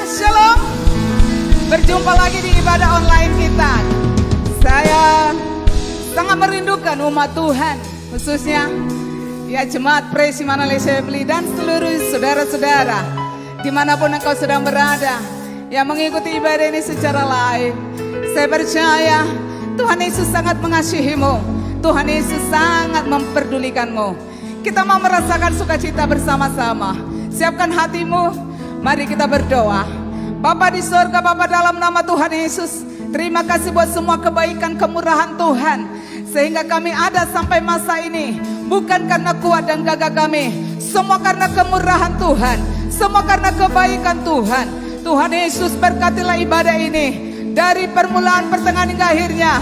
Shalom. Berjumpa lagi di ibadah online kita. Saya sangat merindukan umat Tuhan, khususnya ya jemaat Praise Immanuel Assembly dan seluruh saudara-saudara dimanapun engkau sedang berada yang mengikuti ibadah ini secara live. Saya percaya Tuhan Yesus sangat mengasihimu, Tuhan Yesus sangat memperdulikanmu. Kita mau merasakan sukacita bersama-sama. Siapkan hatimu, mari kita berdoa. Bapa di surga, Bapa dalam nama Tuhan Yesus, terima kasih buat semua kebaikan kemurahan Tuhan, sehingga kami ada sampai masa ini. Bukan karena kuat dan gagah kami, semua karena kemurahan Tuhan, semua karena kebaikan Tuhan. Tuhan Yesus berkatilah ibadah ini dari permulaan, pertengahan hingga akhirnya.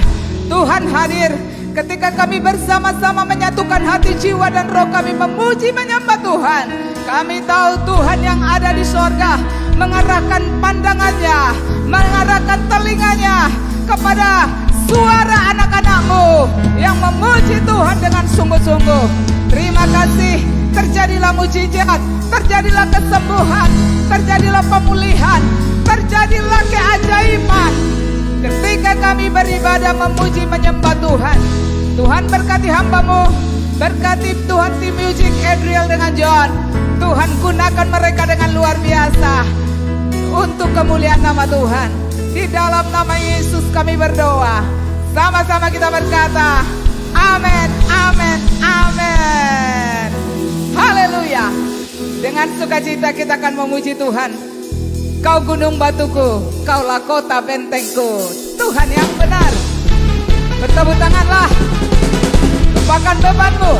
Tuhan hadir ketika kami bersama-sama menyatukan hati, jiwa dan roh kami memuji menyembah Tuhan. Kami tahu Tuhan yang ada di sorga mengarahkan pandangannya, mengarahkan telinganya kepada suara anak-anakmu yang memuji Tuhan dengan sungguh-sungguh. Terima kasih, terjadilah mujizat, terjadilah kesembuhan, terjadilah pemulihan, terjadilah keajaiban ketika kami beribadah memuji menyembah Tuhan. Tuhan berkati hambamu, berkati Tuhan tim music Adriel dengan John. Tuhan gunakan mereka dengan luar biasa untuk kemuliaan nama Tuhan. Di dalam nama Yesus kami berdoa. Sama-sama kita berkata, amin, amin, amin. Haleluya. Dengan sukacita kita akan memuji Tuhan. Kau gunung batuku, kaulah kota bentengku, Tuhan yang benar. Bertepuk tanganlah, lupakan bebanmu.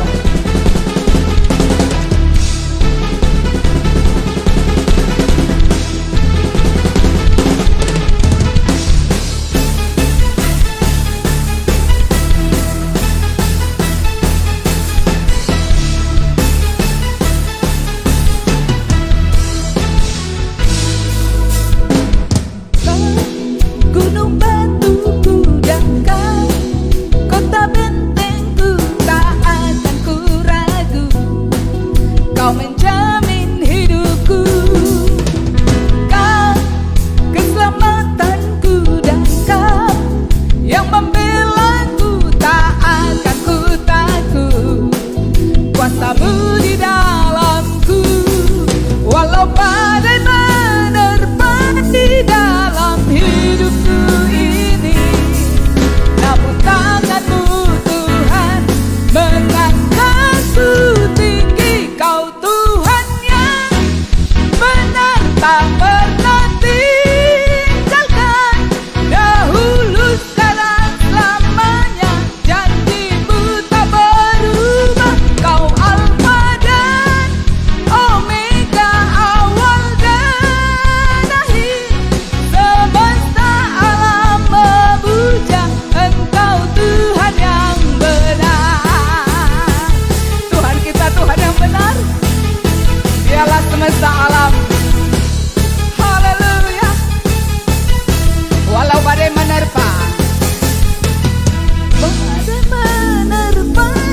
Semesta alam, haleluya. Walau badai menerpa,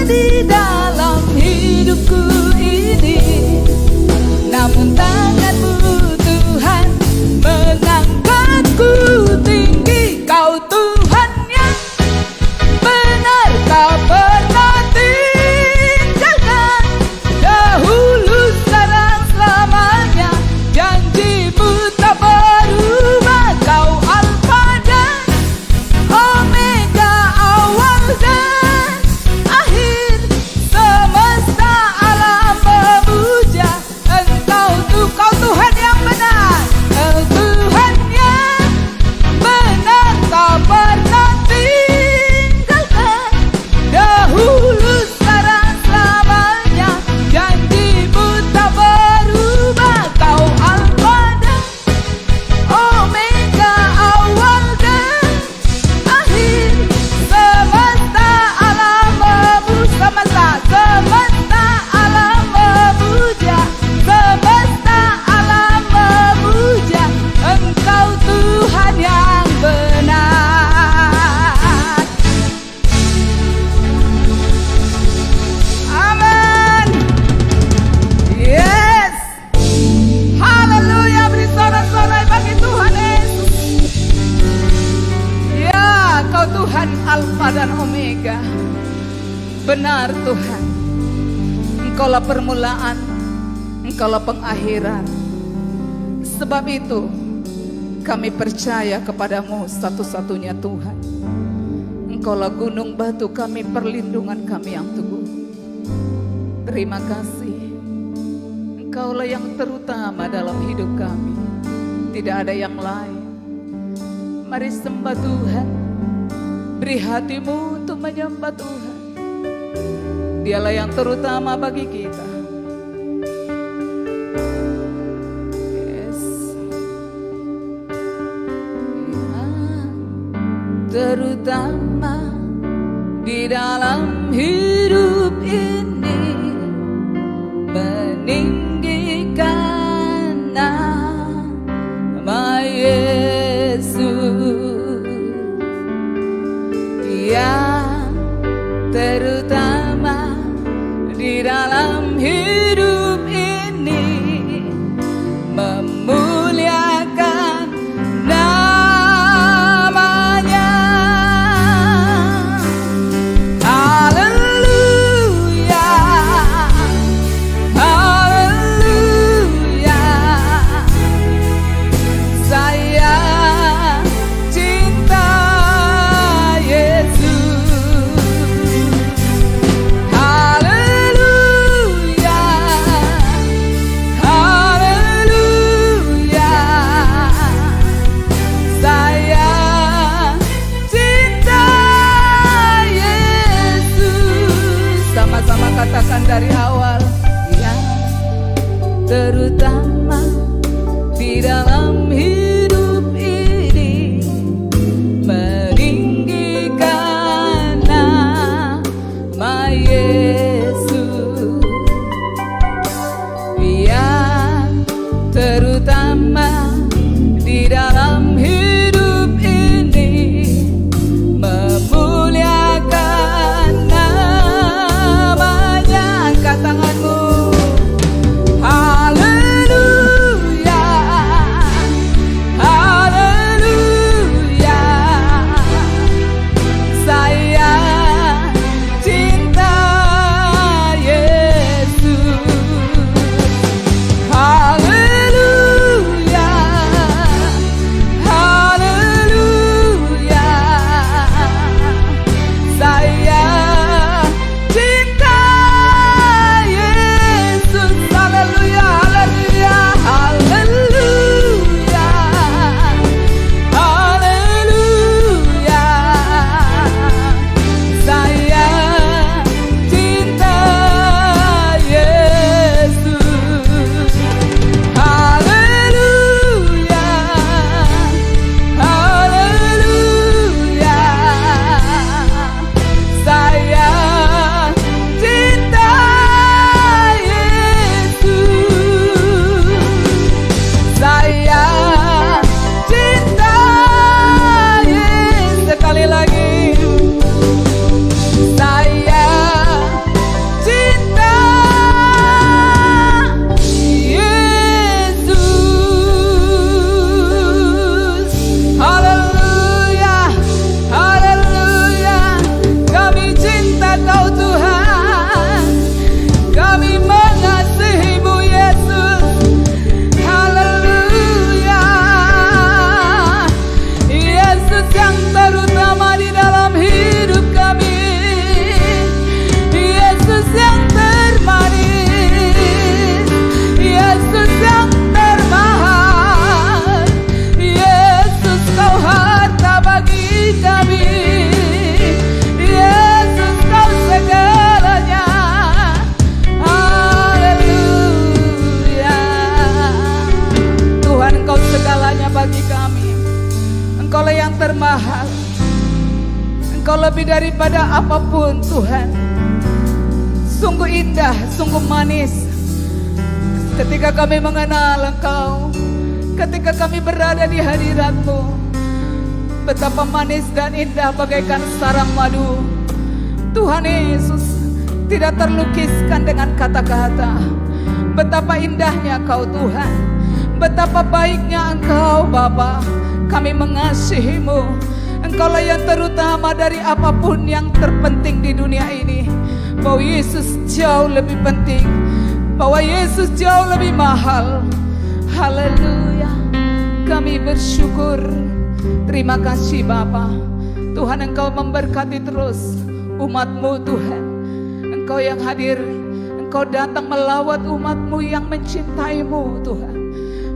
di dalam hidupku ini, namun tanganmu Tuhan mengangkatku tinggi. Kau Tuhan yang benar, kau pernah tinggalkan dahulu, sekarang selamanya. Janjimu tak berubah. Kau Alfa dan Omega, awal dan akhir. Semesta alam benar Tuhan, Engkaulah permulaan, Engkaulah pengakhiran. Sebab itu kami percaya kepadamu satu-satunya Tuhan. Engkaulah gunung batu kami, perlindungan kami yang teguh. Terima kasih, Engkaulah yang terutama dalam hidup kami. Tidak ada yang lain. Mari sembah Tuhan, beri hatimu untuk menyembah Tuhan. Dialah yang terutama bagi kita. Yes. Terutama di dalam hidup ini, meninggikan nama Yesus yang terutama di dalam hidup ini, memuliakan namanya. Haleluya, haleluya, saya cinta Yesus. Haleluya, haleluya, saya cinta Yesus. Sama-sama katakan dari awal, yang terutama di dalam hidup ini, meninggikan nama Yesus yang terutama di dalam hidup ini, memuliakan namanya. Angkat tanganmu. Haleluya, haleluya, saya cinta Yesus. Haleluya, haleluya, saya cinta Yesus. Haleluya, haleluya, haleluya, haleluya, saya cinta Yesus. Haleluya, haleluya, saya cinta Yesus. Saya cinta Yesus. Sekali lagi, saya cinta Yesus. Haleluya, haleluya, kami cinta Kau Tuhan, kami mengasihimu Yesus. Haleluya, Yesus yang terutama di dalam hidup kami, Yesus yang termanis, Yesus yang termahal, Yesus Kau harta bagi kami, Yesus Kau segalanya. Haleluya, Tuhan Engkau segalanya bagi kami. Engkaulah yang termahal, Engkau lebih daripada apapun Tuhan. Sungguh indah, sungguh manis ketika kami mengenal Engkau, ketika kami berada di hadirat-Mu. Betapa manis dan indah bagaikan sarang madu. Tuhan Yesus tidak terlukiskan dengan kata-kata. Betapa indahnya Kau Tuhan, betapa baiknya Engkau Bapa. Kami mengasihi-Mu, Engkaulah yang terutama dari apapun yang terpenting di dunia ini. Bahwa Yesus jauh lebih penting, bahwa Yesus jauh lebih mahal. Haleluya. Kami bersyukur. Terima kasih Bapa. Tuhan, Engkau memberkati terus umat-Mu Tuhan. Engkau yang hadir, Engkau datang melawat umat-Mu yang mencintai-Mu Tuhan.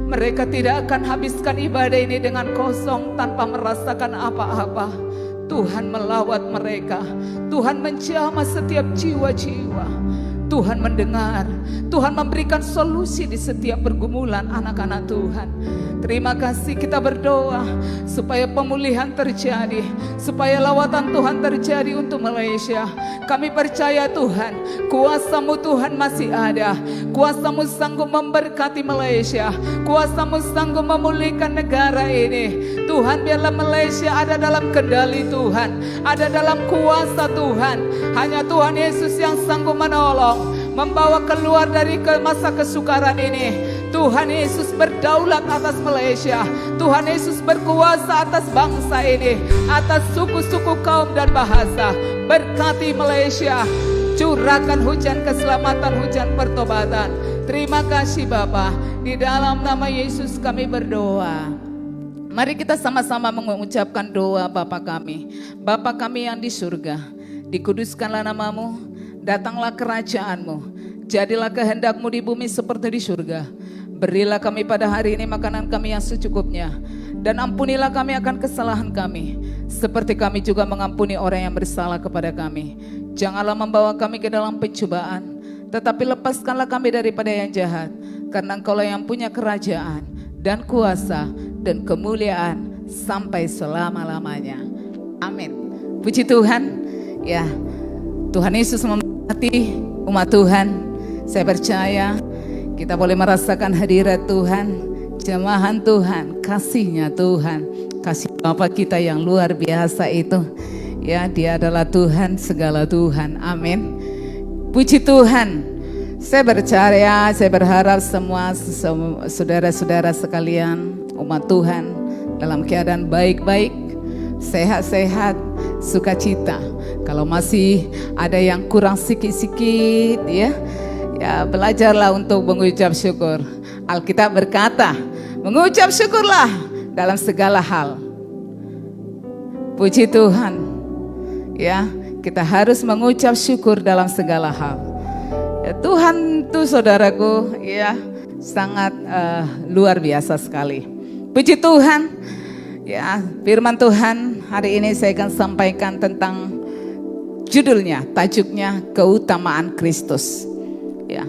Mereka tidak akan habiskan ibadah ini dengan kosong tanpa merasakan apa-apa. Tuhan melawat mereka, Tuhan menjamah setiap jiwa-jiwa, Tuhan mendengar, Tuhan memberikan solusi di setiap pergumulan anak-anak Tuhan. Terima kasih, kita berdoa supaya pemulihan terjadi, supaya lawatan Tuhan terjadi untuk Malaysia. Kami percaya Tuhan, kuasa-Mu Tuhan masih ada. Kuasa-Mu sanggup memberkati Malaysia, kuasa-Mu sanggup memulihkan negara ini. Tuhan, biarlah Malaysia ada dalam kendali Tuhan, ada dalam kuasa Tuhan. Hanya Tuhan Yesus yang sanggup menolong, membawa keluar dari masa kesukaran ini. Tuhan Yesus berdaulat atas Malaysia. Tuhan Yesus berkuasa atas bangsa ini, atas suku-suku, kaum dan bahasa. Berkati Malaysia, curahkan hujan keselamatan, hujan pertobatan. Terima kasih Bapa. Di dalam nama Yesus kami berdoa. Mari kita sama-sama mengucapkan doa Bapa kami. Bapa kami yang di surga, dikuduskanlah nama-Mu, datanglah kerajaan-Mu, jadilah kehendak-Mu di bumi seperti di surga. Berilah kami pada hari ini makanan kami yang secukupnya, dan ampunilah kami akan kesalahan kami, seperti kami juga mengampuni orang yang bersalah kepada kami. Janganlah membawa kami ke dalam pencobaan, tetapi lepaskanlah kami daripada yang jahat, karena Engkaulah yang punya kerajaan dan kuasa dan kemuliaan sampai selama-lamanya. Amin. Puji Tuhan. Ya, Tuhan Yesus memberkati umat Tuhan. Saya percaya kita boleh merasakan hadirat Tuhan, jamahan Tuhan, kasihnya Tuhan, kasih Bapa kita yang luar biasa itu. Ya, Dia adalah Tuhan, segala Tuhan. Amin. Puji Tuhan. Saya percaya, saya berharap semua saudara-saudara sekalian, umat Tuhan dalam keadaan baik-baik, sehat-sehat, sukacita. Kalau masih ada yang kurang sikit-sikit ya belajarlah untuk mengucap syukur. Alkitab berkata, mengucap syukurlah dalam segala hal. Puji Tuhan. Ya, kita harus mengucap syukur dalam segala hal. Ya, Tuhan itu saudaraku ya sangat luar biasa sekali. Puji Tuhan. Ya, firman Tuhan hari ini saya akan sampaikan tentang judulnya, tajuknya keutamaan Kristus. Ya,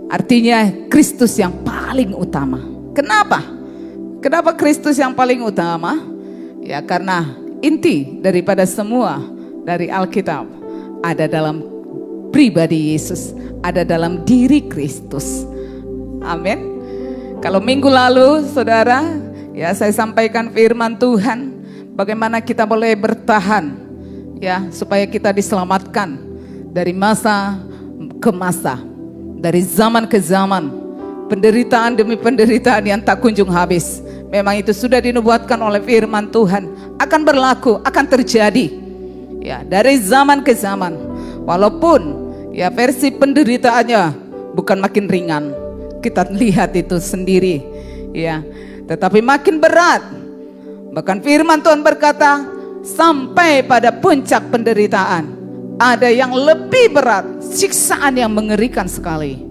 artinya Kristus yang paling utama. Kenapa? Kenapa Kristus yang paling utama? Ya, karena inti daripada semua dari Alkitab ada dalam pribadi Yesus, ada dalam diri Kristus. Amin. Kalau minggu lalu saudara, ya saya sampaikan firman Tuhan, bagaimana kita boleh bertahan ya supaya kita diselamatkan dari masa ke masa, dari zaman ke zaman, penderitaan demi penderitaan yang tak kunjung habis. Memang itu sudah dinubuatkan oleh firman Tuhan, akan berlaku, akan terjadi. Ya, dari zaman ke zaman. Walaupun ya versi penderitaannya bukan makin ringan, kita lihat itu sendiri. Ya, tetapi makin berat. Bahkan firman Tuhan berkata, sampai pada puncak penderitaan ada yang lebih berat, siksaan yang mengerikan sekali.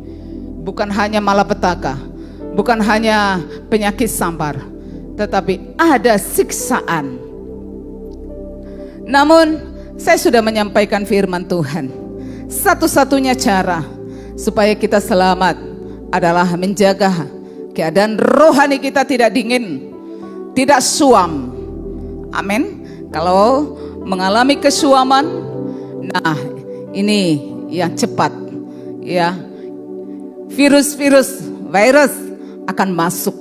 Bukan hanya malapetaka, bukan hanya penyakit sampar, tetapi ada siksaan. Namun saya sudah menyampaikan firman Tuhan, satu-satunya cara supaya kita selamat adalah menjaga keadaan rohani kita tidak dingin, tidak suam. Amin. Kalau mengalami kesuaman, nah ini yang cepat ya, virus akan masuk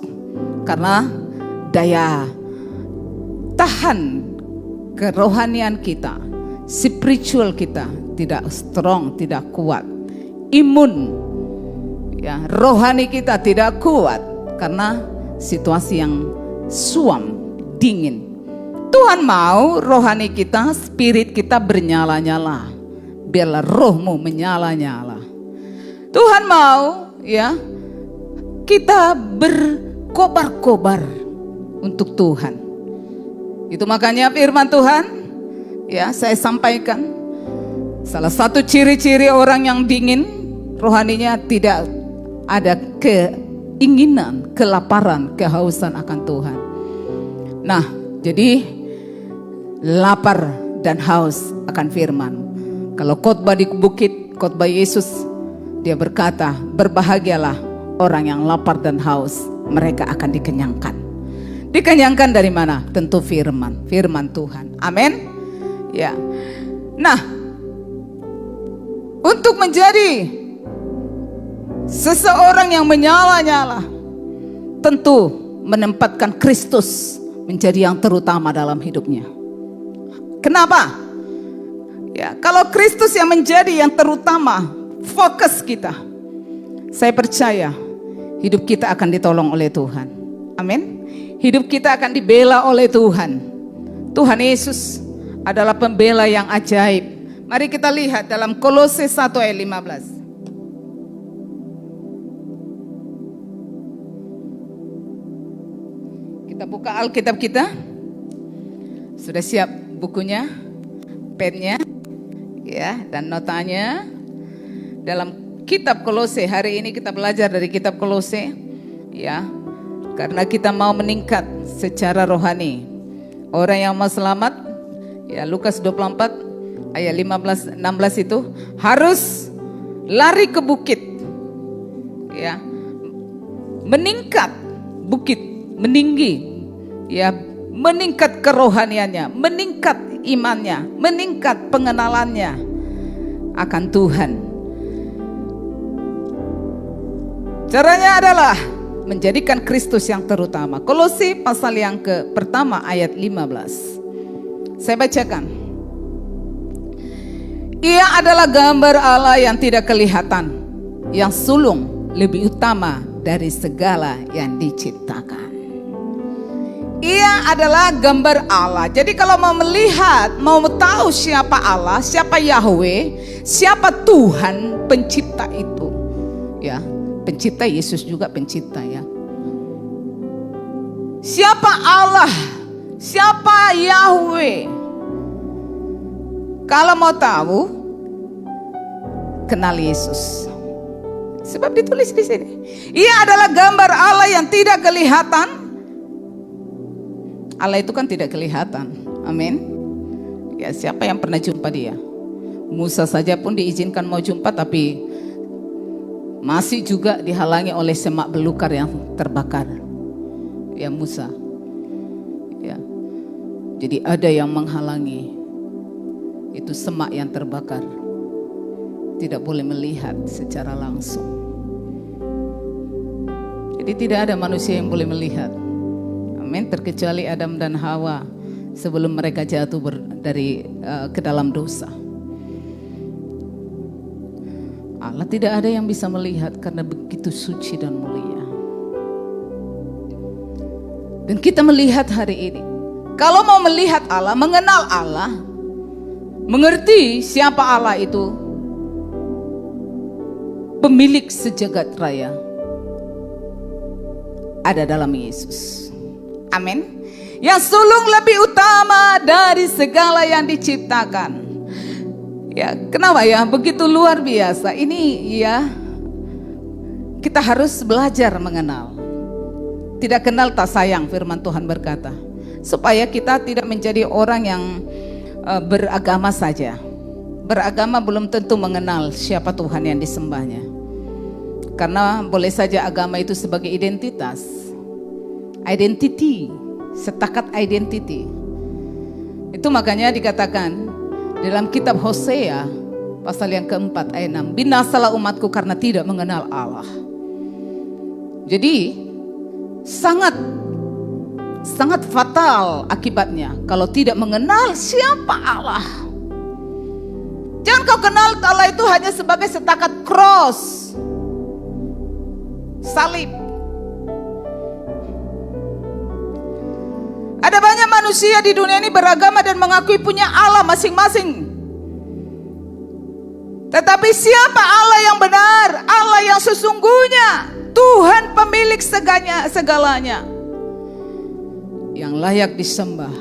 karena daya tahan kerohanian kita, spiritual kita tidak strong, tidak kuat. Imun ya, rohani kita tidak kuat karena situasi yang suam, dingin. Tuhan mau rohani kita, spirit kita bernyala-nyala. Biarlah rohmu menyala-nyala. Tuhan mau ya kita berkobar-kobar untuk Tuhan. Itu makanya firman Tuhan ya saya sampaikan. Salah satu ciri-ciri orang yang dingin rohaninya tidak ada keinginan, kelaparan, kehausan akan Tuhan. Nah, jadi lapar dan haus akan firman. Kalau khotbah di bukit, khotbah Yesus, dia berkata, berbahagialah orang yang lapar dan haus, mereka akan dikenyangkan. Dikenyangkan dari mana? Tentu firman Tuhan. Amin. Ya. Nah, untuk menjadi seseorang yang menyala-nyala, tentu menempatkan Kristus menjadi yang terutama dalam hidupnya. Kenapa? Ya, kalau Kristus yang menjadi yang terutama, fokus kita, saya percaya hidup kita akan ditolong oleh Tuhan. Amin. Hidup kita akan dibela oleh Tuhan. Tuhan Yesus adalah pembela yang ajaib. Mari kita lihat dalam Kolose 1 ayat 15. Kita buka Alkitab kita. Sudah siap bukunya, pennya, ya, dan notanya. Dalam kitab Kolose, hari ini kita belajar dari kitab Kolose, ya, karena kita mau meningkat secara rohani. Orang yang mau selamat, ya, Lukas 24 ayat 15-16 itu harus lari ke bukit, ya, meningkat bukit, meninggi, ya, meningkat kerohaniannya, meningkat imannya, meningkat pengenalannya akan Tuhan. Caranya adalah menjadikan Kristus yang terutama. Kolose pasal yang pertama ayat 15. Saya bacakan. Ia adalah gambar Allah yang tidak kelihatan, yang sulung lebih utama dari segala yang diciptakan. Ia adalah gambar Allah. Jadi kalau mau melihat, mau tahu siapa Allah, siapa Yahweh, siapa Tuhan pencipta itu, ya, pencipta, Yesus juga pencipta, ya. Siapa Allah, siapa Yahweh? Kalau mau tahu, kenal Yesus. Sebab ditulis di sini. Ia adalah gambar Allah yang tidak kelihatan. Allah itu kan tidak kelihatan. Amin. Ya, siapa yang pernah jumpa dia? Musa saja pun diizinkan mau jumpa, tapi masih juga dihalangi oleh semak belukar yang terbakar. Ya, Musa. Ya. Jadi ada yang menghalangi. Itu semak yang terbakar. Tidak boleh melihat secara langsung. Jadi tidak ada manusia yang boleh melihat. Amin. Terkecuali Adam dan Hawa sebelum mereka jatuh ke dalam dosa. Allah tidak ada yang bisa melihat karena begitu suci dan mulia. Dan kita melihat hari ini. Kalau mau melihat Allah, mengenal Allah, mengerti siapa Allah itu, pemilik sejagat raya, ada dalam Yesus. Amin. Yang sulung lebih utama dari segala yang diciptakan. Ya, kenapa ya? Begitu luar biasa. Ini ya, kita harus belajar mengenal. Tidak kenal tak sayang, firman Tuhan berkata. Supaya kita tidak menjadi orang yang beragama saja. Beragama belum tentu mengenal siapa Tuhan yang disembahnya. Karena boleh saja agama itu sebagai identitas. Identity, setakat identity. Itu makanya dikatakan dalam kitab Hosea pasal yang keempat ayat 6, binasalah umatku karena tidak mengenal Allah. Jadi sangat fatal akibatnya kalau tidak mengenal siapa Allah. Jangan kau kenal Allah itu hanya sebagai setakat cross, salib. Ada banyak manusia di dunia ini beragama dan mengakui punya Allah masing-masing. Tetapi siapa Allah yang benar? Allah yang sesungguhnya, Tuhan pemilik segalanya, yang layak disembah.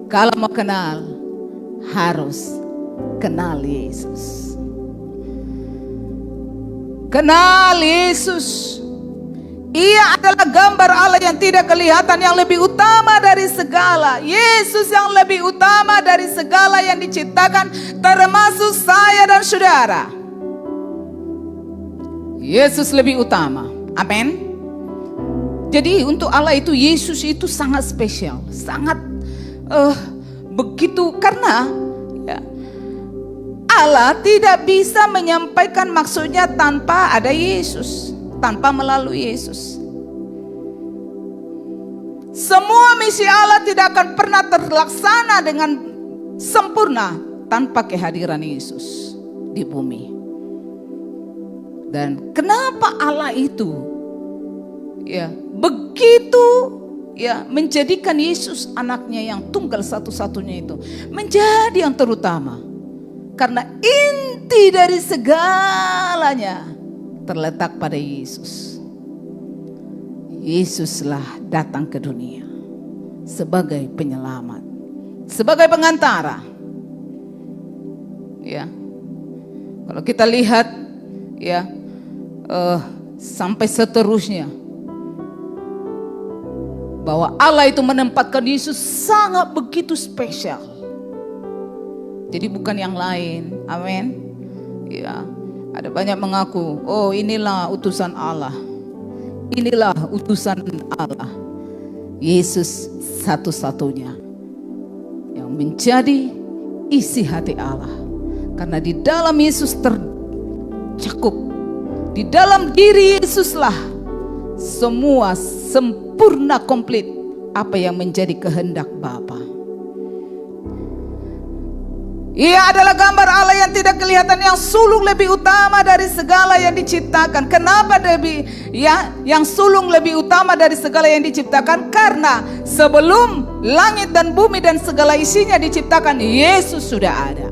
Kalau mau kenal, harus kenal Yesus. Kenal Yesus. Ia adalah gambar Allah yang tidak kelihatan, yang lebih utama dari segala. Yesus yang lebih utama dari segala yang diciptakan, termasuk saya dan saudara. Yesus lebih utama. Amin. Jadi untuk Allah itu, Yesus itu sangat spesial, sangat begitu, karena ya, Allah tidak bisa menyampaikan maksudnya tanpa ada Yesus, tanpa melalui Yesus. Semua misi Allah tidak akan pernah terlaksana dengan sempurna tanpa kehadiran Yesus di bumi. Dan kenapa Allah itu ya begitu ya menjadikan Yesus anaknya yang tunggal satu-satunya itu menjadi yang terutama? Karena inti dari segalanya terletak pada Yesus. Yesuslah datang ke dunia sebagai penyelamat, sebagai pengantara. Ya, kalau kita lihat ya sampai seterusnya, bahwa Allah itu menempatkan Yesus sangat begitu spesial. Jadi bukan yang lain. Amin. Ya, ada banyak mengaku, oh inilah utusan Allah, inilah utusan Allah. Yesus satu-satunya yang menjadi isi hati Allah. Karena di dalam Yesus tercakup, di dalam diri Yesuslah semua sempurna, komplit apa yang menjadi kehendak Bapa. Ia adalah gambar Allah yang tidak kelihatan, yang sulung lebih utama dari segala yang diciptakan. Kenapa yang sulung lebih utama dari segala yang diciptakan? Karena sebelum langit dan bumi dan segala isinya diciptakan, Yesus sudah ada.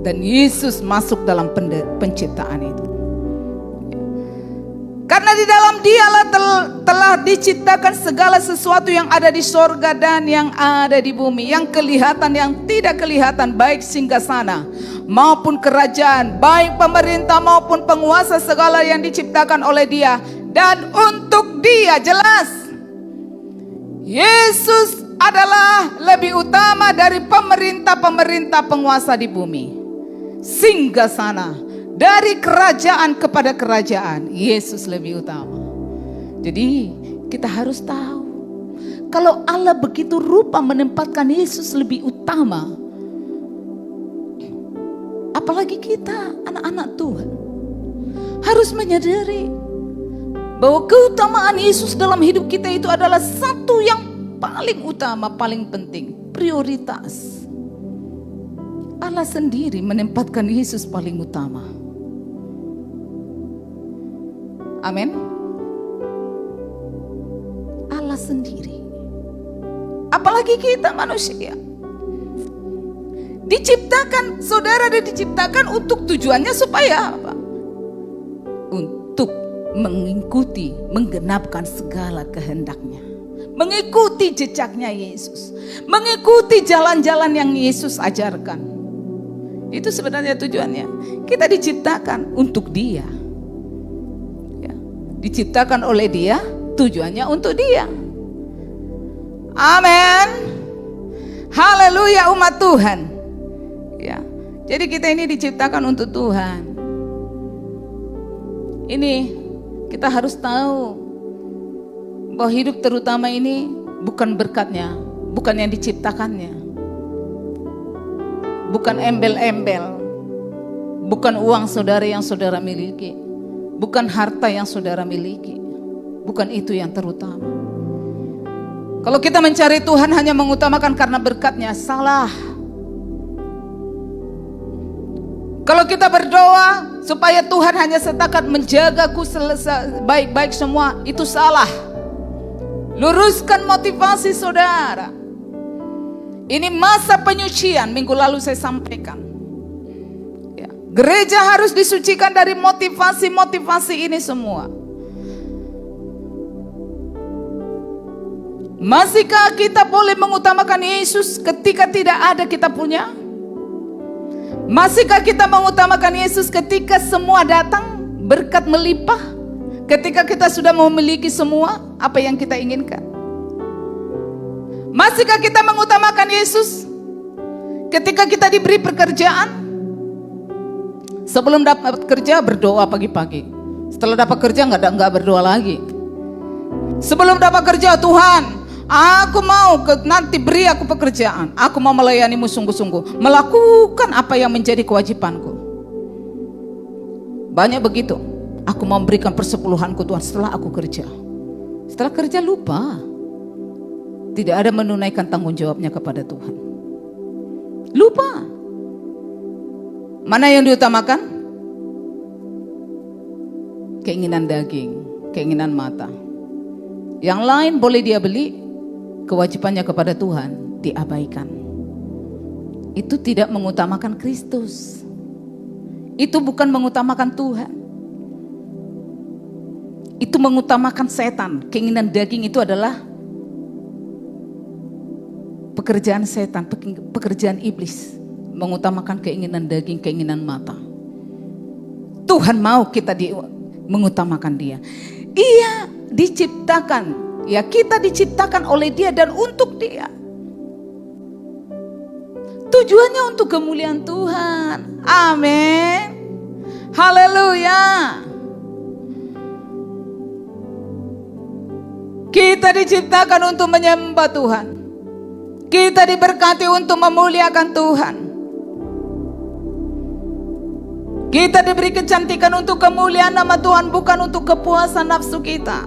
Dan Yesus masuk dalam penciptaan itu. Karena di dalam Dialah telah diciptakan segala sesuatu yang ada di sorga dan yang ada di bumi, yang kelihatan, yang tidak kelihatan, baik singgasana maupun kerajaan, baik pemerintah maupun penguasa, segala yang diciptakan oleh Dia dan untuk Dia. Jelas, Yesus adalah lebih utama dari pemerintah-pemerintah penguasa di bumi. Singgasana, dari kerajaan kepada kerajaan, Yesus lebih utama. Jadi kita harus tahu, kalau Allah begitu rupa menempatkan Yesus lebih utama, apalagi kita anak-anak Tuhan harus menyadari bahwa keutamaan Yesus dalam hidup kita itu adalah satu yang paling utama, paling penting, prioritas. Allah sendiri menempatkan Yesus paling utama. Amin. Allah sendiri. Apalagi kita manusia. Diciptakan, saudara, diciptakan untuk tujuannya supaya apa? Untuk mengikuti, menggenapkan segala kehendaknya. Mengikuti jejaknya Yesus. Mengikuti jalan-jalan yang Yesus ajarkan. Itu sebenarnya tujuannya. Kita diciptakan untuk Dia. Diciptakan oleh Dia, tujuannya untuk Dia. Amin. Haleluya umat Tuhan. Ya. Jadi kita ini diciptakan untuk Tuhan. Ini kita harus tahu bahwa hidup terutama ini bukan berkatnya, bukan yang diciptakannya. Bukan embel-embel. Bukan uang saudara yang saudara miliki. Bukan harta yang saudara miliki. Bukan itu yang terutama. Kalau kita mencari Tuhan hanya mengutamakan karena berkatnya, salah. Kalau kita berdoa supaya Tuhan hanya setakat menjagaku baik-baik semua, itu salah. Luruskan motivasi saudara. Ini masa penyucian, minggu lalu saya sampaikan. Ya, gereja harus disucikan dari motivasi-motivasi ini semua. Masihkah kita boleh mengutamakan Yesus ketika tidak ada kita punya? Masihkah kita mengutamakan Yesus ketika semua datang, berkat melimpah? Ketika kita sudah memiliki semua apa yang kita inginkan. Masihkah kita mengutamakan Yesus ketika kita diberi pekerjaan? Sebelum dapat kerja berdoa pagi-pagi. Setelah dapat kerja nggak berdoa lagi. Sebelum dapat kerja, Tuhan, aku mau nanti beri aku pekerjaan. Aku mau melayanimu sungguh-sungguh, melakukan apa yang menjadi kewajibanku. Banyak begitu. Aku mau memberikan persepuluhanku Tuhan setelah aku kerja. Setelah kerja lupa. Tidak ada menunaikan tanggung jawabnya kepada Tuhan. Lupa. Mana yang diutamakan? Keinginan daging, keinginan mata. Yang lain boleh dia beli, kewajibannya kepada Tuhan diabaikan. Itu tidak mengutamakan Kristus. Itu bukan mengutamakan Tuhan. Itu mengutamakan setan. Keinginan daging itu adalah pekerjaan setan, pekerjaan iblis. Mengutamakan keinginan daging, keinginan mata. Tuhan mau kita mengutamakan dia. Ia diciptakan, ya kita diciptakan oleh dia dan untuk dia. Tujuannya untuk kemuliaan Tuhan. Amin. Haleluya. Kita diciptakan untuk menyembah Tuhan. Kita diberkati untuk memuliakan Tuhan. Kita diberi kecantikan untuk kemuliaan nama Tuhan, bukan untuk kepuasan nafsu kita.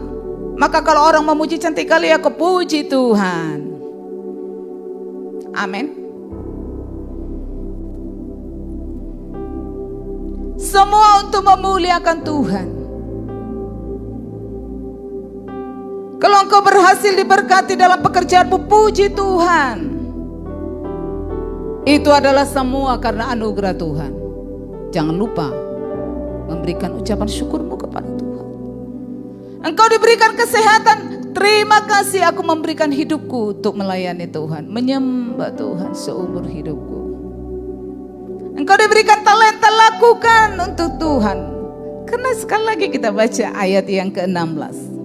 Maka kalau orang memuji cantik kali, ya kepuji Tuhan. Amin. Semua untuk memuliakan Tuhan. Kalau engkau berhasil diberkati dalam pekerjaanmu, puji Tuhan. Itu adalah semua karena anugerah Tuhan. Jangan lupa memberikan ucapan syukurmu kepada Tuhan. Engkau diberikan kesehatan, terima kasih aku memberikan hidupku untuk melayani Tuhan, menyembah Tuhan seumur hidupku. Engkau diberikan talenta, lakukan untuk Tuhan. Karena sekali lagi kita baca ayat yang ke-16.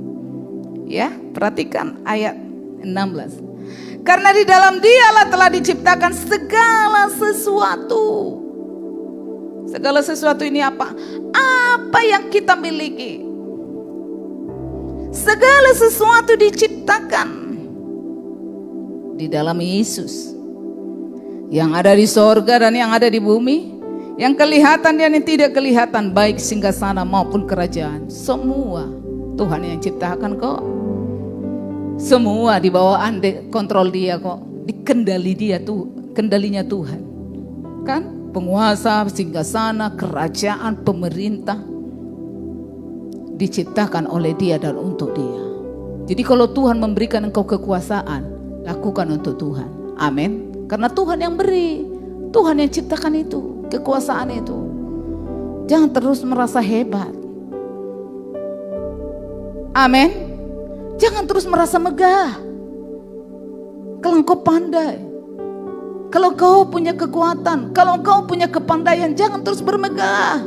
Ya, perhatikan ayat 16. Karena di dalam Dialah telah diciptakan segala sesuatu. Segala sesuatu ini apa? Apa yang kita miliki. Segala sesuatu diciptakan di dalam Yesus. Yang ada di sorga dan yang ada di bumi. Yang kelihatan dan yang tidak kelihatan, baik singgasana maupun kerajaan. Semua Tuhan yang ciptakan kok. Semua di bawah kontrol dia kok. Dikendali dia tuh, kendalinya Tuhan. Kan? Penguasa, singgasana, kerajaan, pemerintah diciptakan oleh dia dan untuk dia. Jadi kalau Tuhan memberikan engkau kekuasaan, lakukan untuk Tuhan. Amin. Karena Tuhan yang beri. Tuhan yang ciptakan itu, kekuasaan itu. Jangan terus merasa hebat. Amin. Jangan terus merasa megah. Kalau engkau pandai, kalau kau punya kekuatan, kalau kau punya kepandaian, jangan terus bermegah.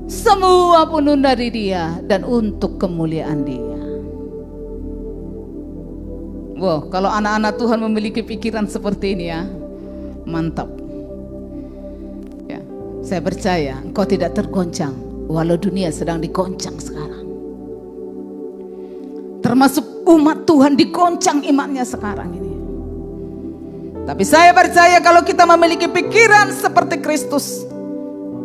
Semua pun dari dia dan untuk kemuliaan dia. Wow, kalau anak-anak Tuhan memiliki pikiran seperti ini ya, mantap. Ya, saya percaya engkau tidak tergoncang walau dunia sedang digoncang sekarang. Termasuk umat Tuhan digoncang imannya sekarang ini. Tapi saya percaya kalau kita memiliki pikiran seperti Kristus,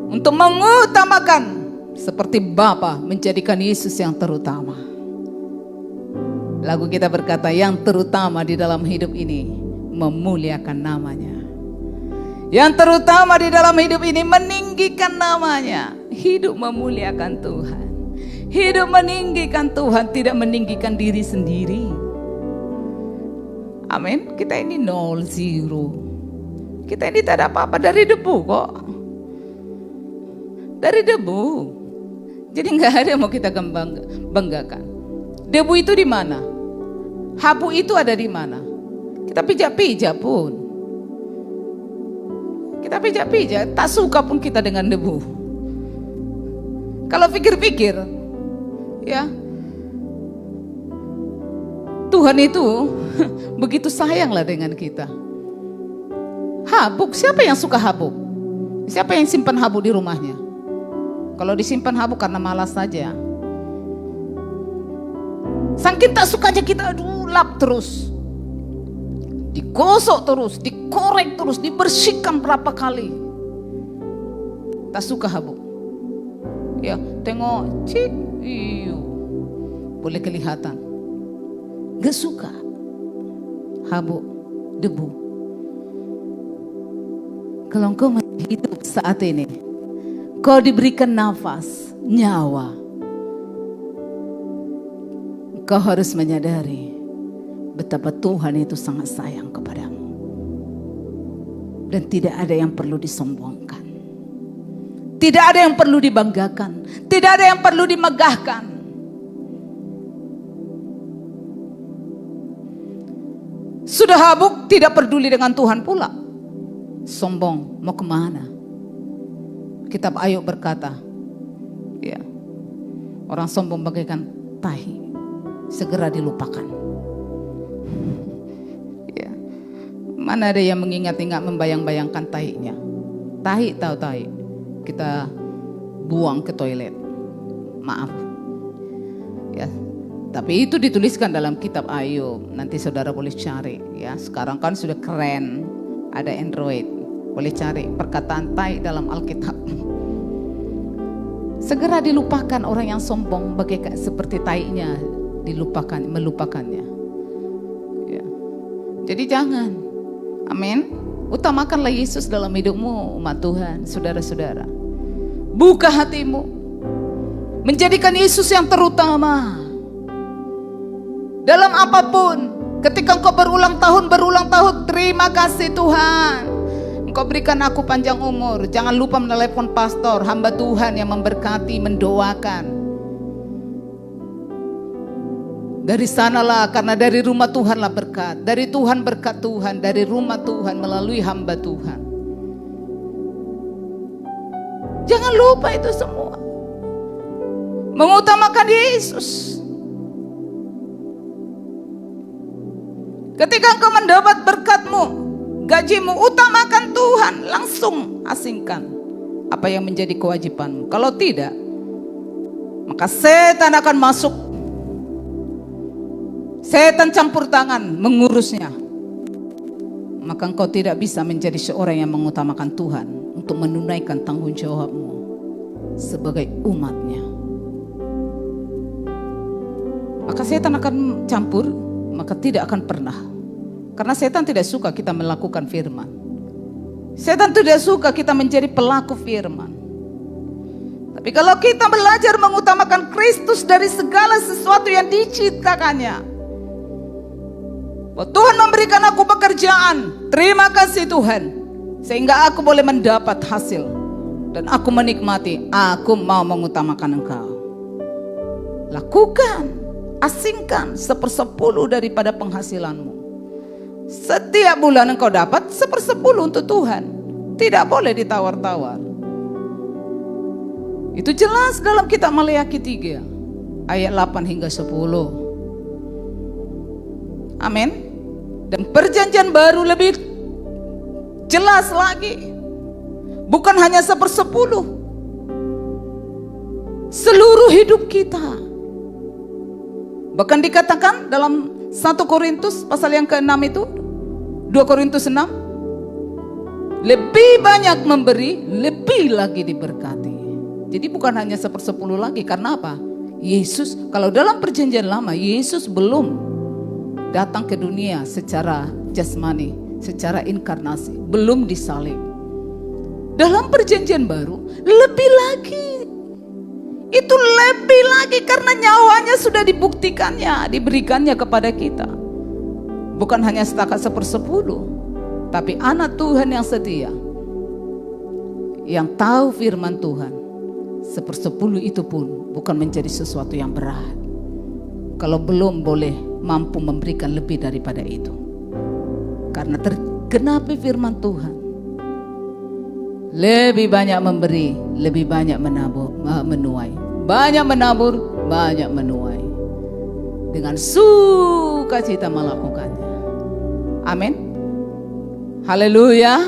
untuk mengutamakan seperti Bapa menjadikan Yesus yang terutama. Lagu kita berkata, yang terutama di dalam hidup ini memuliakan namanya. Yang terutama di dalam hidup ini meninggikan namanya. Hidup memuliakan Tuhan. Hidup meninggikan Tuhan, tidak meninggikan diri sendiri. Amin. Kita ini 0, 0. Kita ini tak ada apa-apa, dari debu kok. Dari debu. Jadi nggak ada yang mau kita banggakan. Debu itu di mana? Habu itu ada di mana? Kita pijak-pijak pun. Kita pijak-pijak, tak suka pun kita dengan debu. Kalau pikir-pikir, ya, Tuhan itu begitu sayanglah dengan kita. Habuk, siapa yang suka habuk? Siapa yang simpan habuk di rumahnya? Kalau disimpan habuk karena malas saja. Saking tak sukanya kita lap terus. Digosok terus, dikorek terus, dibersihkan berapa kali. Tak suka habuk. Ya, tengok, cik, iyo, boleh kelihatan. Gak suka habuk, debu. Kalau engkau masih hidup saat ini, kau diberikan nafas, nyawa, kau harus menyadari betapa Tuhan itu sangat sayang kepadamu. Dan tidak ada yang perlu disombongkan. Tidak ada yang perlu dibanggakan. Tidak ada yang perlu dimegahkan. Sudah habuk, tidak peduli dengan Tuhan pula. Sombong, mau kemana? Kitab Ayub berkata, ya, orang sombong bagaikan tahi, segera dilupakan. Ya, mana ada yang mengingat-ingat, membayang-bayangkan tahinya? Tahi tahu tahi, kita buang ke toilet. Maaf. Ya, tapi itu dituliskan dalam kitab Ayub. Nanti saudara boleh cari. Ya, sekarang kan sudah keren, ada Android, boleh cari perkataan tai dalam Alkitab. Segera dilupakan orang yang sombong bagaikan seperti tainya, dilupakan, melupakannya. Ya. Jadi jangan, amin. Utamakanlah Yesus dalam hidupmu, umat Tuhan, saudara-saudara. Buka hatimu, menjadikan Yesus yang terutama dalam apapun. Ketika engkau berulang tahun, terima kasih Tuhan, Engkau berikan aku panjang umur. Jangan lupa menelepon pastor, hamba Tuhan yang memberkati, mendoakan. Dari sanalah, karena dari rumah Tuhanlah berkat. Dari Tuhan berkat Tuhan, dari rumah Tuhan melalui hamba Tuhan. Jangan lupa itu semua. Mengutamakan Yesus. Ketika engkau mendapat berkatmu, gajimu, utamakan Tuhan. Langsung asingkan apa yang menjadi kewajibanmu. Kalau tidak, maka setan akan masuk. Setan campur tangan mengurusnya. Maka engkau tidak bisa menjadi seorang yang mengutamakan Tuhan untuk menunaikan tanggung jawabmu sebagai umatnya. Maka setan akan campur, maka tidak akan pernah. Karena setan tidak suka kita melakukan firman. Setan tidak suka kita menjadi pelaku firman. Tapi kalau kita belajar mengutamakan Kristus dari segala sesuatu yang diciptakannya. Tuhan memberikan aku pekerjaan, terima kasih Tuhan, sehingga aku boleh mendapat hasil. Dan aku menikmati, aku mau mengutamakan Engkau. Lakukan, asingkan 1/10 daripada penghasilanmu. Setiap bulan engkau dapat 1/10 untuk Tuhan. Tidak boleh ditawar-tawar. Itu jelas dalam kitab Maleakhi 3 ayat 8 hingga 10. Amin. Dan perjanjian baru lebih jelas lagi. Bukan hanya 1/10. Seluruh hidup kita. Bahkan dikatakan dalam 1 Korintus pasal yang ke-6 itu, 2 Korintus 6, lebih banyak memberi, lebih lagi diberkati. Jadi bukan hanya 1/10 lagi. Karena apa? Yesus, kalau dalam perjanjian lama, Yesus belum datang ke dunia secara jasmani, secara inkarnasi, belum disalib. Dalam perjanjian baru, lebih lagi. Itu lebih lagi karena nyawanya sudah dibuktikannya, diberikannya kepada kita. Bukan hanya setakat 1/10, tapi anak Tuhan yang setia, yang tahu firman Tuhan, 1/10 itu pun bukan menjadi sesuatu yang berat. Kalau belum boleh mampu memberikan lebih daripada itu. Karena tergenapi firman Tuhan. Lebih banyak memberi, lebih banyak menuai. Banyak menabur, banyak menuai. Dengan sukacita melakukannya. Amin. Haleluya.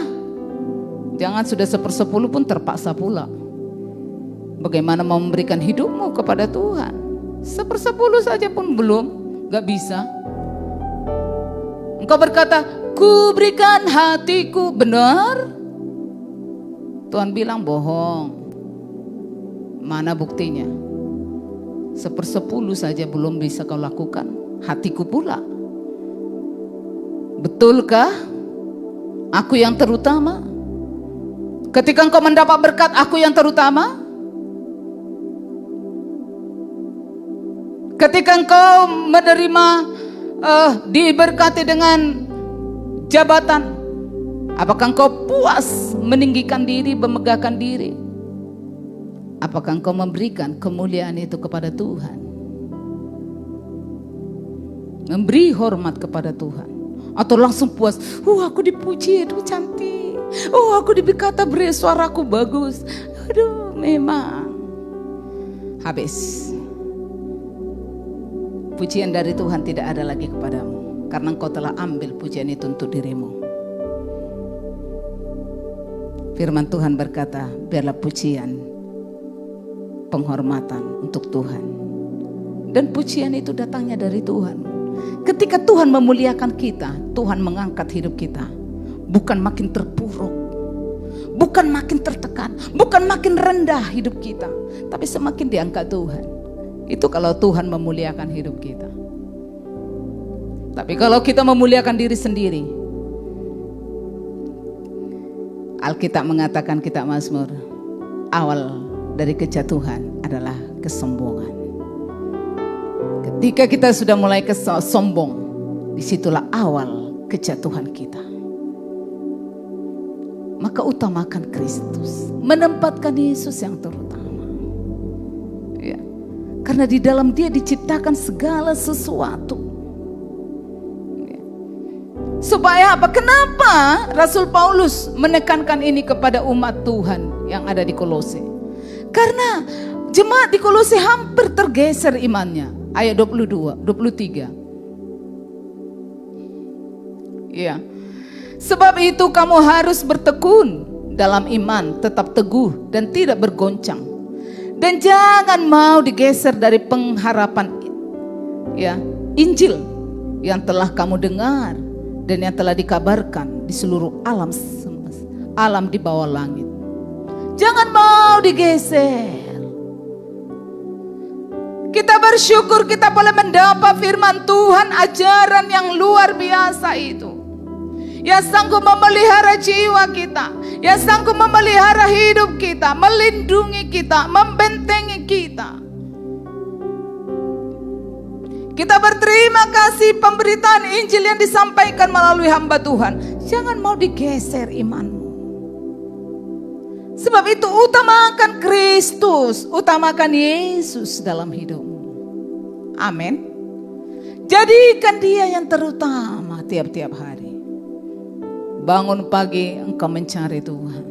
Jangan sudah 1/10 pun terpaksa pula. Bagaimana mau memberikan hidupmu kepada Tuhan? 1/10 saja pun belum, gak bisa. Engkau berkata, ku berikan hatiku, benar? Tuhan bilang bohong. Mana buktinya? 1/10 saja belum bisa kau lakukan, hatiku pula. Betulkah aku yang terutama? Ketika engkau mendapat berkat, aku yang terutama? Ketika engkau menerima diberkati dengan jabatan, apakah engkau puas meninggikan diri, memegahkan diri? Apakah engkau memberikan kemuliaan itu kepada Tuhan? Memberi hormat kepada Tuhan? Atau langsung puas, aku dipuji, aduh cantik, aku berkata beri suaraku bagus, aduh memang. Habis. Pujian dari Tuhan tidak ada lagi kepadamu, karena engkau telah ambil pujian itu untuk dirimu. Firman Tuhan berkata, biarlah pujian, penghormatan untuk Tuhan. Dan pujian itu datangnya dari Tuhan. Ketika Tuhan memuliakan kita, Tuhan mengangkat hidup kita. Bukan makin terpuruk, bukan makin tertekan, bukan makin rendah hidup kita, tapi semakin diangkat Tuhan. Itu kalau Tuhan memuliakan hidup kita. Tapi kalau kita memuliakan diri sendiri, Alkitab mengatakan, kitab Mazmur, awal dari kejatuhan adalah kesombongan. Ketika kita sudah mulai sombong, disitulah awal kejatuhan kita. Maka utamakan Kristus, menempatkan Yesus yang terutama. Ya. Karena di dalam Dia diciptakan segala sesuatu. Ya. Supaya apa? Kenapa Rasul Paulus menekankan ini kepada umat Tuhan yang ada di Kolose? Karena jemaat di Kolose hampir tergeser imannya. Ayat 23. Ya. Sebab itu kamu harus bertekun dalam iman, tetap teguh dan tidak bergoncang. Dan jangan mau digeser dari pengharapan Injil yang telah kamu dengar dan yang telah dikabarkan di seluruh alam di bawah langit. Jangan mau digeser. Kita bersyukur kita boleh mendapat firman Tuhan, ajaran yang luar biasa itu, yang sanggup memelihara jiwa kita, yang sanggup memelihara hidup kita, melindungi kita, membentengi kita. Kita berterima kasih pemberitaan Injil yang disampaikan melalui hamba Tuhan. Jangan mau digeser imanmu. Sebab itu utamakan Kristus, utamakan Yesus dalam hidupmu. Amin. Jadikan Dia yang terutama tiap-tiap hari. Bangun pagi engkau mencari Tuhan.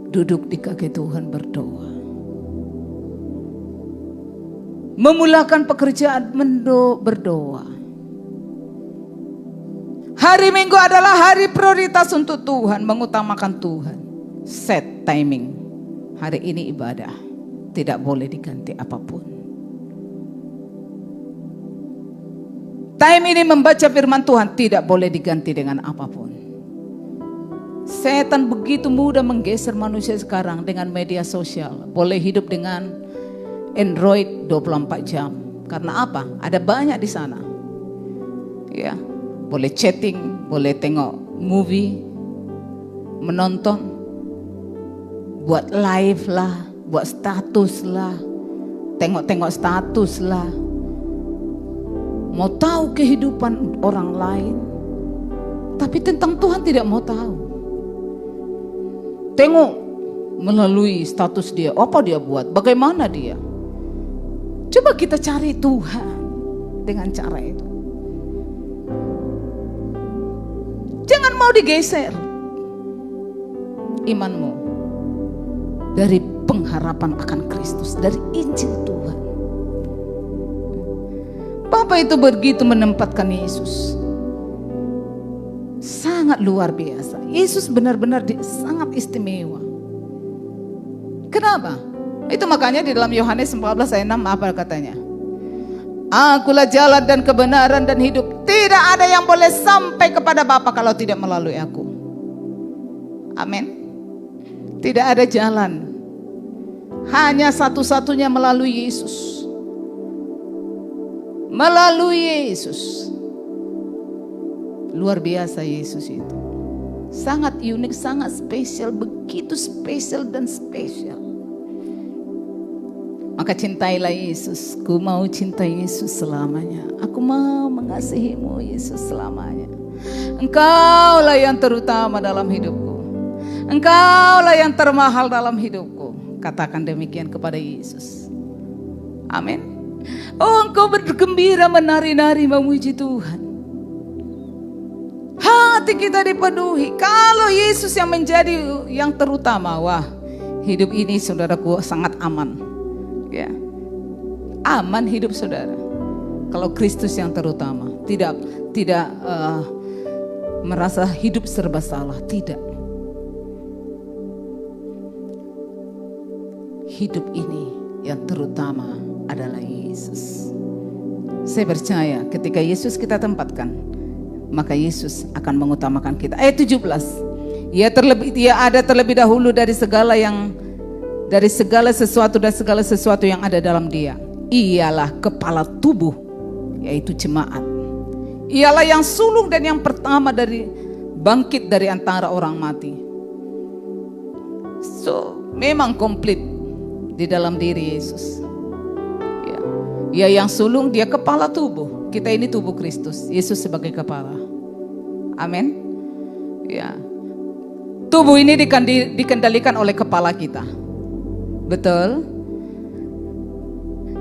Duduk di kaki Tuhan berdoa. Memulakan pekerjaan berdoa. Hari Minggu adalah hari prioritas untuk Tuhan, mengutamakan Tuhan. Set timing. Hari ini ibadah, tidak boleh diganti apapun. Time ini membaca firman Tuhan tidak boleh diganti dengan apapun. Setan begitu mudah menggeser manusia sekarang dengan media sosial. Boleh hidup dengan Android 24 jam. Karena apa? Ada banyak di sana. Ya. Boleh chatting, boleh tengok movie, menonton, buat live lah, buat status lah, tengok-tengok status lah, mau tahu kehidupan orang lain, tapi tentang Tuhan tidak mau tahu. Tengok melalui status dia, apa dia buat, bagaimana dia. Coba kita cari Tuhan dengan cara itu. Jangan mau digeser imanmu dari pengharapan akan Kristus, dari Injil Tuhan. Bapa itu begitu menempatkan Yesus, sangat luar biasa. Yesus benar-benar sangat istimewa. Kenapa? Itu makanya di dalam Yohanes 14 ayat 6 apa katanya? Akulah jalan dan kebenaran dan hidup. Tidak ada yang boleh sampai kepada Bapa kalau tidak melalui aku. Amin. Tidak ada jalan, hanya satu-satunya melalui Yesus. Melalui Yesus. Luar biasa Yesus itu. Sangat unik, sangat spesial, begitu spesial dan spesial. Maka cintailah Yesus. Ku mau cintai Yesus selamanya. Aku mau mengasihimu Yesus selamanya. Engkaulah yang terutama dalam hidupku. Engkaulah yang termahal dalam hidupku. Katakan demikian kepada Yesus. Amin. Oh, engkau bergembira menari-nari memuji Tuhan. Hati kita dipenuhi. Kalau Yesus yang menjadi yang terutama, wah, hidup ini saudaraku sangat aman. Ya, aman hidup saudara. Kalau Kristus yang terutama, tidak merasa hidup serba salah, tidak. Hidup ini yang terutama adalah Yesus. Saya percaya ketika Yesus kita tempatkan, maka Yesus akan mengutamakan kita. Ayat 17. Ia ada terlebih dahulu dari segala sesuatu dan segala sesuatu yang ada dalam Dia. Ialah kepala tubuh, yaitu jemaat. Ialah yang sulung dan yang pertama dari bangkit dari antara orang mati. So, memang komplit di dalam diri Yesus. Ya. Dia yang sulung, dia kepala tubuh. Kita ini tubuh Kristus, Yesus sebagai kepala. Amin. Ya. Tubuh ini dikendalikan oleh kepala kita. Betul?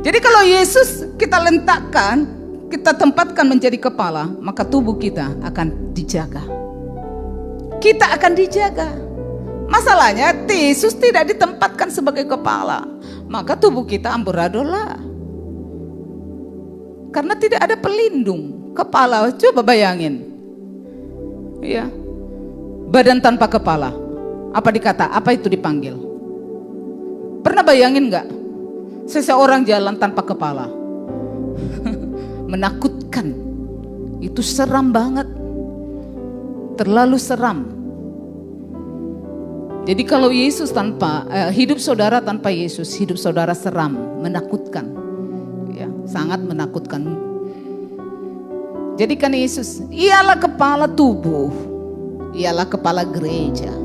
Jadi kalau Yesus kita letakkan, kita tempatkan menjadi kepala, maka tubuh kita akan dijaga. Kita akan dijaga. Masalahnya Yesus tidak ditempatkan sebagai kepala, maka tubuh kita amburadola. Karena tidak ada pelindung. Kepala, coba bayangin. Ya. Badan tanpa kepala. Apa dikata? Apa itu dipanggil? Pernah bayangin gak? Seseorang jalan tanpa kepala. Menakutkan. Itu seram banget. Terlalu seram. Jadi kalau Yesus hidup saudara tanpa Yesus, hidup saudara seram, menakutkan. Ya, sangat menakutkan. Jadi kan Yesus, ialah kepala tubuh. Ialah kepala gereja.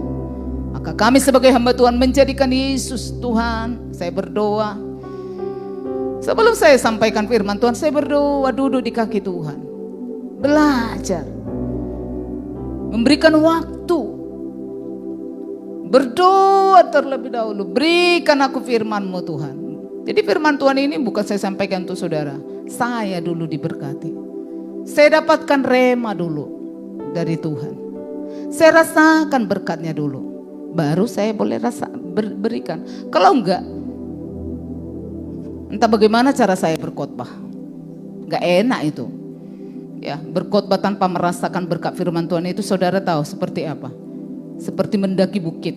Maka kami sebagai hamba Tuhan menjadikan Yesus Tuhan. Saya berdoa. Sebelum saya sampaikan firman Tuhan, saya berdoa duduk di kaki Tuhan. Belajar. Memberikan waktu. Berdoa terlebih dahulu. Berikan aku firman-Mu Tuhan. Jadi firman Tuhan ini bukan saya sampaikan untuk saudara. Saya dulu diberkati. Saya dapatkan rema dulu dari Tuhan. Saya rasakan berkatnya dulu. Baru saya boleh berikan. Kalau enggak, entah bagaimana cara saya berkhotbah. Enggak enak itu. Ya, berkhotbah tanpa merasakan berkat firman Tuhan itu saudara tahu seperti apa? Seperti mendaki bukit.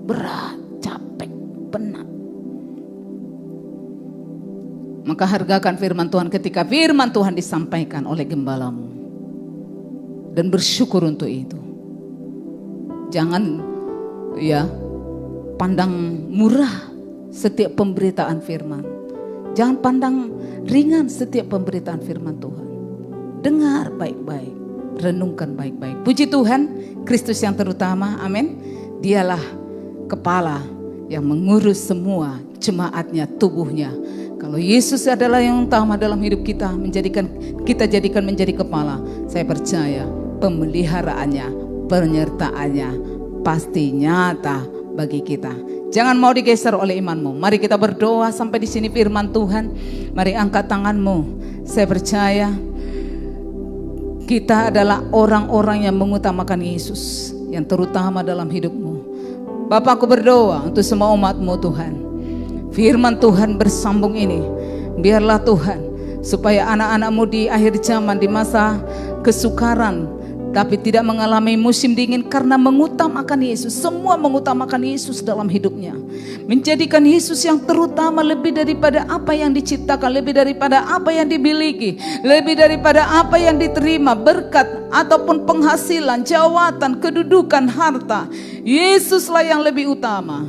Berat, capek, penat. Maka hargakan firman Tuhan ketika firman Tuhan disampaikan oleh gembalamu. Dan bersyukur untuk itu. Jangan pandang murah setiap pemberitaan firman. Jangan pandang ringan setiap pemberitaan firman Tuhan. Dengar baik-baik, renungkan baik-baik. Puji Tuhan, Kristus yang terutama, amin. Dialah kepala yang mengurus semua jemaatnya, tubuhnya. Kalau Yesus adalah yang utama dalam hidup kita, kita jadikan menjadi kepala, saya percaya pemeliharaannya, penyertaannya pasti nyata bagi kita. Jangan mau digeser oleh imanmu. Mari kita berdoa sampai di sini firman Tuhan. Mari angkat tanganmu. Saya percaya kita adalah orang-orang yang mengutamakan Yesus, yang terutama dalam hidupmu. Bapa, aku berdoa untuk semua umat-Mu Tuhan. Firman Tuhan bersambung ini, biarlah Tuhan, supaya anak-anak-Mu di akhir zaman, di masa kesukaran, tapi tidak mengalami musim dingin karena mengutamakan Yesus. Semua mengutamakan Yesus dalam hidupnya. Menjadikan Yesus yang terutama lebih daripada apa yang diciptakan, lebih daripada apa yang dimiliki, lebih daripada apa yang diterima, berkat ataupun penghasilan, jawatan, kedudukan, harta. Yesuslah yang lebih utama.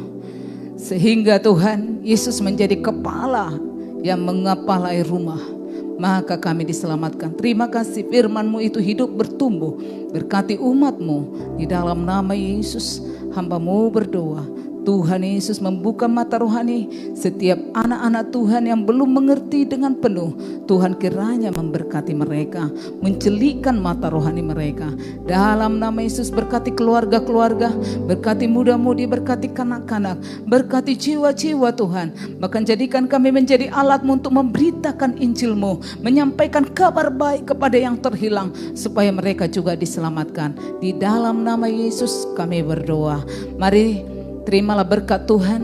Sehingga Tuhan, Yesus menjadi kepala yang mengepalai rumah. Maka kami diselamatkan. Terima kasih firman-Mu itu hidup bertumbuh. Berkati umat-Mu. Di dalam nama Yesus hamba-Mu berdoa. Tuhan Yesus membuka mata rohani setiap anak-anak Tuhan yang belum mengerti dengan penuh. Tuhan kiranya memberkati mereka, mencelikkan mata rohani mereka. Dalam nama Yesus berkati keluarga-keluarga, berkati muda-mudi, berkati kanak-kanak, berkati jiwa-jiwa Tuhan. Bahkan jadikan kami menjadi alat-Mu untuk memberitakan Injil-Mu, menyampaikan kabar baik kepada yang terhilang, supaya mereka juga diselamatkan. Di dalam nama Yesus kami berdoa. Mari terimalah berkat Tuhan,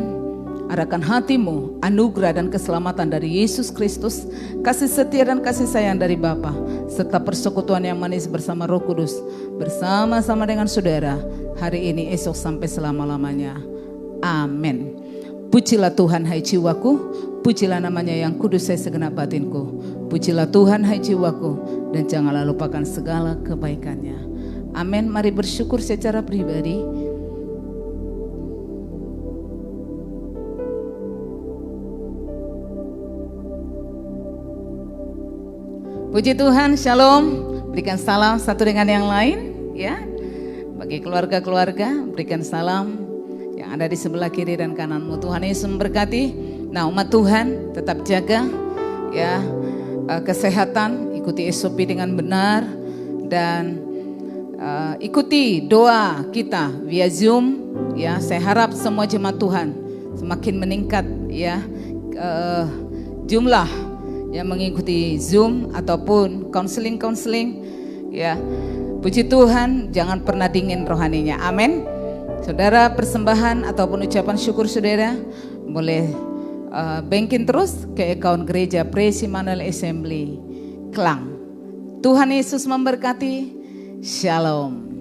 arahkan hatimu, anugerah dan keselamatan dari Yesus Kristus, kasih setia dan kasih sayang dari Bapa, serta persekutuan yang manis bersama Roh Kudus, bersama-sama dengan saudara, hari ini, esok, sampai selama-lamanya. Amin. Pujilah Tuhan hai jiwaku, pujilah namanya yang kudus hai segenap batinku. Pujilah Tuhan hai jiwaku, dan janganlah lupakan segala kebaikannya. Amin. Mari bersyukur secara pribadi. Puji Tuhan, shalom. Berikan salam satu dengan yang lain, ya. Bagi keluarga-keluarga, berikan salam yang ada di sebelah kiri dan kananmu. Tuhan Yesus memberkati. Nah, umat Tuhan tetap jaga, ya, kesehatan, ikuti SOP dengan benar, dan ikuti doa kita via Zoom, ya. Saya harap semua jemaat Tuhan semakin meningkat, ya, jumlah yang mengikuti Zoom ataupun konseling, ya. Puji Tuhan, jangan pernah dingin rohaninya. Amin. Saudara, persembahan ataupun ucapan syukur saudara boleh banking terus ke account gereja Praise Immanuel Assembly Klang. Tuhan Yesus memberkati. Shalom.